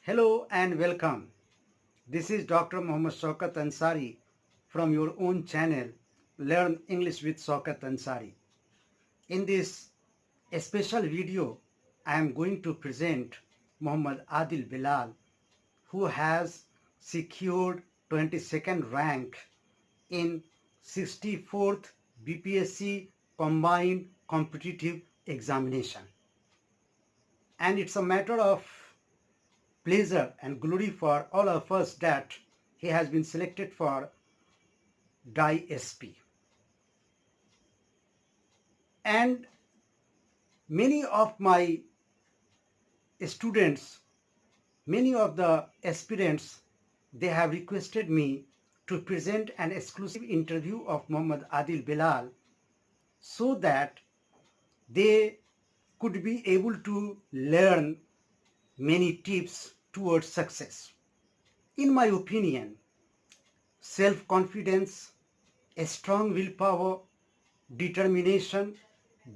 Hello and welcome. This is Dr. Mohammad Shaukat Ansari from your own channel Learn English with Shaukat Ansari. In this special video, I am going to present Muhammad Adil Bilal, who has secured 22nd rank in 64th BPSC Combined Competitive Examination. And it's a matter of pleasure and glory for all of us that he has been selected for DIE SP. And many of my students, many of the aspirants, they have requested me to present an exclusive interview of Muhammad Adil Bilal so that they could be able to learn many tips towards success. In my opinion, self-confidence, a strong willpower, determination,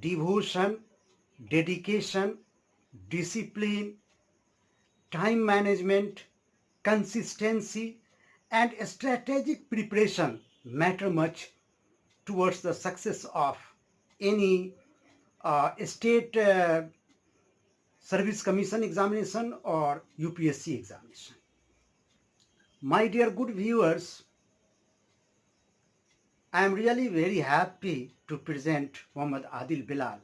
devotion, dedication, discipline, time management, consistency, and strategic preparation matter much towards the success of any state service commission examination or UPSC examination. My dear good viewers, I am really very happy to present Muhammad Adil Bilal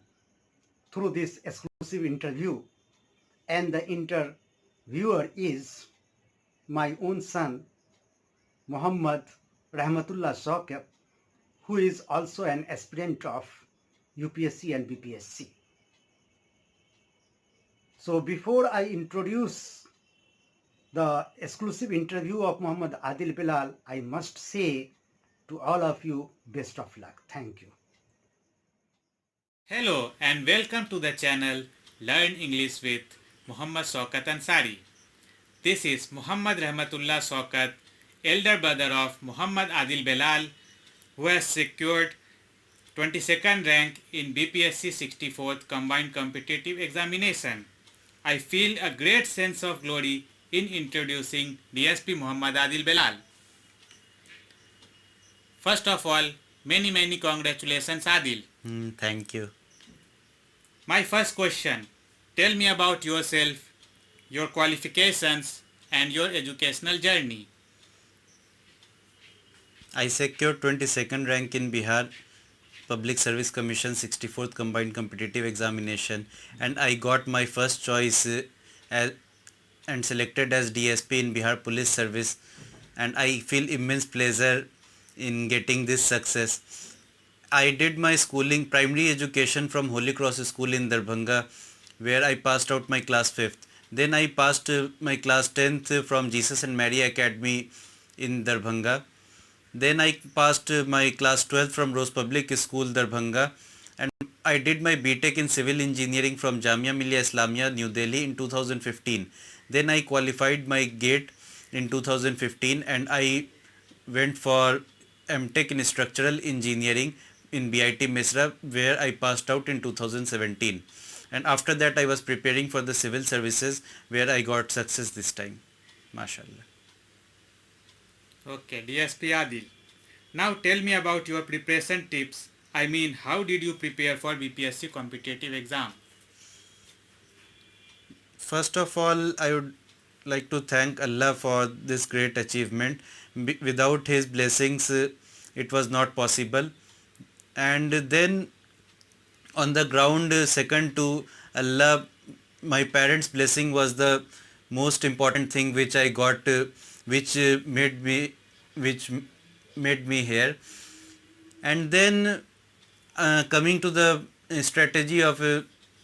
through this exclusive interview, and the interviewer is my own son Muhammad Rahmatullah Shaukat, who is also an aspirant of UPSC and BPSC. So before I introduce the exclusive interview of Muhammad Adil Bilal, I must say to all of you, best of luck. Thank you. Hello and welcome to the channel Learn English with Muhammad Shaukat Ansari. This is Muhammad Rahmatullah Shaukat, elder brother of Muhammad Adil Bilal, who has secured 22nd rank in BPSC 64th Combined Competitive Examination. I feel a great sense of glory in introducing DSP Muhammad Adil Bilal. First of all, many congratulations Adil. Thank you. My first question, tell me about yourself, your qualifications and your educational journey. I secured 22nd rank in Bihar Public Service Commission 64th Combined Competitive Examination, and I got my first choice and selected as DSP in Bihar Police Service, and I feel immense pleasure in getting this success. I did my schooling, primary education from Holy Cross School in Darbhanga, where I passed out my class 5th. Then I passed my class 10th from Jesus and Mary Academy in Darbhanga. Then I passed my class 12th from Rose Public School, Darbhanga, and I did my BTech in Civil Engineering from Jamia Millia Islamia, New Delhi in 2015. Then I qualified my GATE in 2015 and I went for MTech in Structural Engineering in BIT Misra, where I passed out in 2017. And after that I was preparing for the civil services, where I got success this time. MashaAllah. Okay, DSP Adil. Now tell me about your preparation tips. I mean, how did you prepare for BPSC competitive exam? First of all, I would like to thank Allah for this great achievement. Without His blessings, it was not possible. And then on the ground, second to Allah, my parents' blessing was the most important thing which I got, which which made me here. And then coming to the strategy of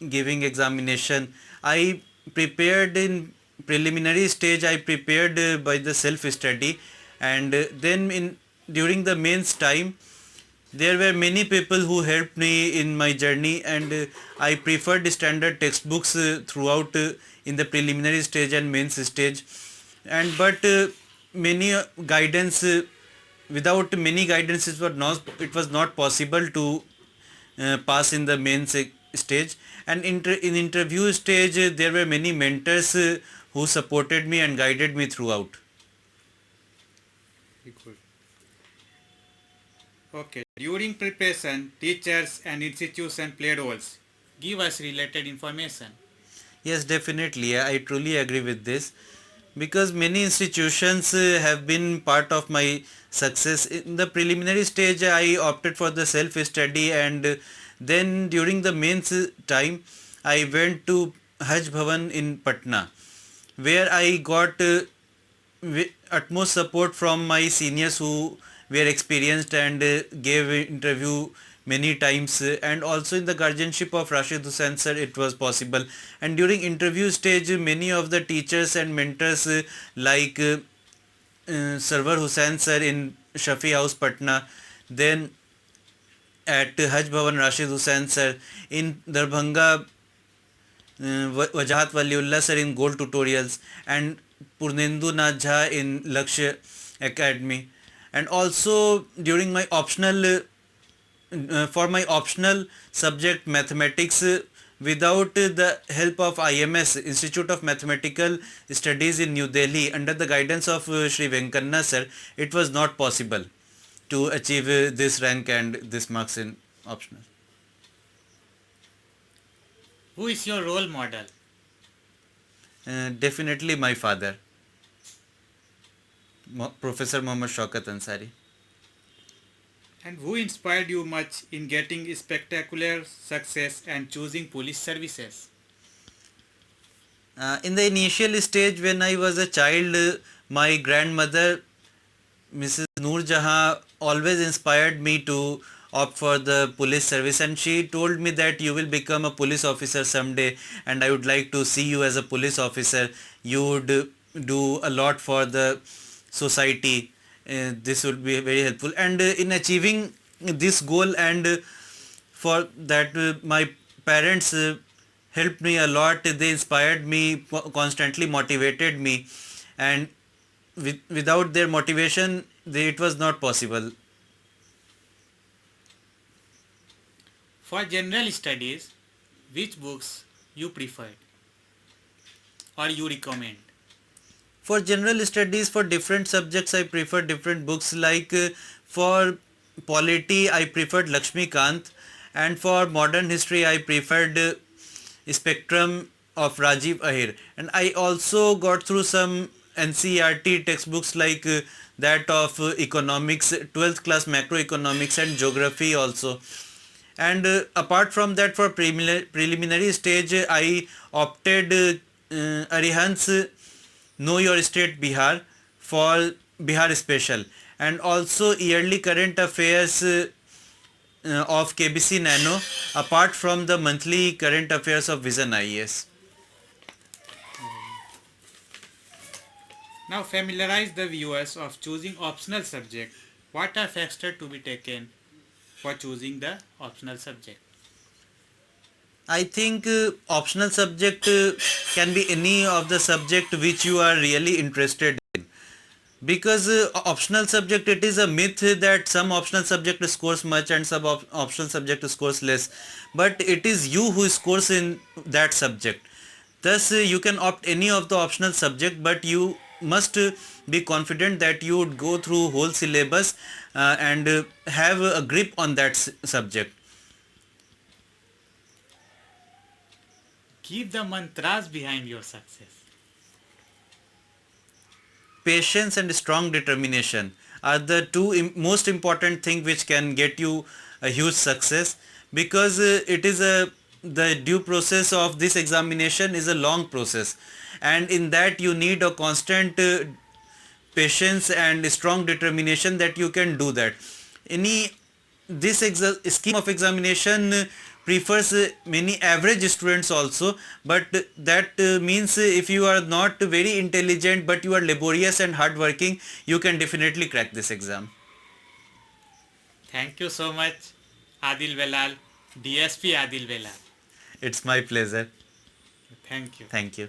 giving examination, I prepared in preliminary stage. I prepared by the self study, and then in during the mains time there were many people who helped me in my journey, and I preferred standard textbooks throughout in the preliminary stage and mains stage. And but many guidance without many guidance it was not possible to pass in the mains stage, and in interview stage there were many mentors who supported me and guided me throughout. Very good. Okay. During preparation, teachers and institution play roles. Give us related information. Yes, definitely. I truly agree with this because many institutions have been part of my success. In the preliminary stage, I opted for the self-study, and then during the mains time, I went to Hajj Bhavan in Patna, where I got utmost support from my seniors who were experienced and gave interview many times, and also in the guardianship of Rashid Hussain sir it was possible. And during interview stage many of the teachers and mentors like Sarwar Hussain sir in Shafi House Patna, then at Hajj Bhavan Rashid Hussain sir, in Darbhanga Wajahat Waliullah sir in Gold Tutorials, and Purnendu Nath Jha in Lakshya Academy. And also during my optional for my optional subject mathematics, without the help of IMS Institute of Mathematical Studies in New Delhi under the guidance of Shri Venkanna sir, it was not possible to achieve this rank and this marks in optional. Who is your role model? Definitely my father, Professor Muhammad Shaukat Ansari. And who inspired you much in getting spectacular success and choosing police services? In the initial stage when I was a child, my grandmother Mrs. Noor Jahan always inspired me to opt for the police service, and she told me that you will become a police officer someday and I would like to see you as a police officer. You would do a lot for the society. This would be very helpful, and in achieving this goal, and for that my parents helped me a lot. They inspired me, constantly motivated me, and without their motivation it was not possible. For general studies, which books you prefer or you recommend? For general studies for different subjects I prefer different books, like for polity I preferred Lakshmikant, and for modern history I preferred Spectrum of Rajiv Ahir, and I also got through some NCERT textbooks like that of economics, 12th class macroeconomics and geography also. And apart from that, for preliminary stage I opted Arihant's Know Your State Bihar for Bihar Special, and also yearly current affairs of KBC Nano, apart from the monthly current affairs of Vision IAS. Now familiarize the viewers of choosing optional subject. What are factors to be taken for choosing the optional subject? I think optional subject can be any of the subject which you are really interested in, because optional subject, it is a myth that some optional subject scores much and some optional subject scores less, but it is you who scores in that subject. Thus you can opt any of the optional subject, but you must be confident that you would go through whole syllabus and have a grip on that subject. Give the mantras behind your success. Patience and strong determination are the two most important thing which can get you a huge success, because it is the due process of this examination is a long process, and in that you need a constant patience and strong determination that you can do that. Any this scheme of examination prefers many average students also, but that means if you are not very intelligent but you are laborious and hardworking, you can definitely crack this exam. Thank you so much, Adil Velal, DSP Adil Velal. It's my pleasure. Thank you. Thank you.